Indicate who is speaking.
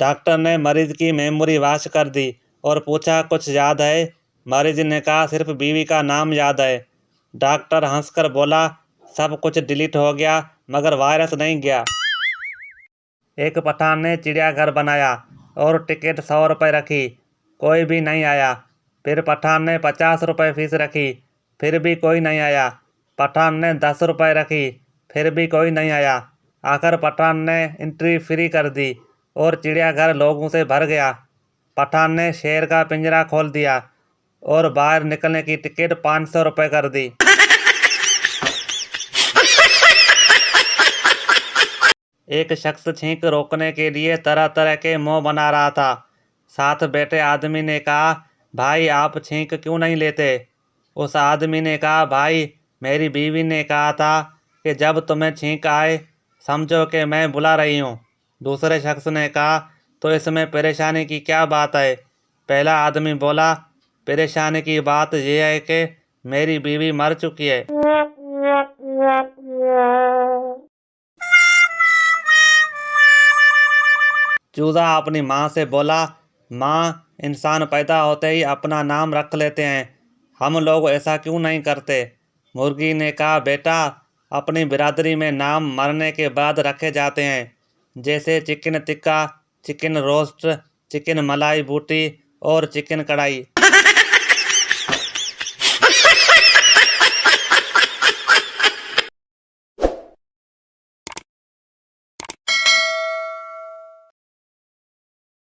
Speaker 1: Doctor ने मरीज की मेमोरी वॉश कर दी और पूछा, कुछ याद है? मरीज ने कहा, सिर्फ बीवी का नाम याद है। डॉक्टर हंसकर बोला, सब कुछ डिलीट हो गया मगर वायरस नहीं गया। एक पठान ने चिड़ियाघर बनाया और टिकट 100 रुपये रखी, कोई भी नहीं आया। फिर पठान ने 50 रुपये फीस रखी, फिर भी कोई नहीं आया। पठान ने 10 रुपये रखी, फिर भी कोई नहीं आया। आखिर पठान ने एंट्री फ्री कर दी और चिड़ियाघर लोगों से भर गया। पठान ने शेर का पिंजरा खोल दिया और बाहर निकलने की टिकट 500 रुपये कर दी। एक शख्स छींक रोकने के लिए तरह तरह के मुंह बना रहा था। साथ बैठे आदमी ने कहा, भाई आप छींक क्यों नहीं लेते? उस आदमी ने कहा, भाई मेरी बीवी ने कहा था कि जब तुम्हें छींक आए समझो कि मैं बुला रही हूँ। दूसरे शख्स ने कहा, तो इसमें परेशानी की क्या बात है? पहला आदमी बोला, परेशानी की बात यह है कि मेरी बीवी मर चुकी है। चूजा अपनी माँ से बोला, माँ इंसान पैदा होते ही अपना नाम रख लेते हैं, हम लोग ऐसा क्यों नहीं करते? मुर्गी ने कहा, बेटा अपनी बिरादरी में नाम मरने के बाद रखे जाते हैं, जैसे chicken tikka, chicken roast, chicken मलाई बूटी और चिकन कढ़ाई।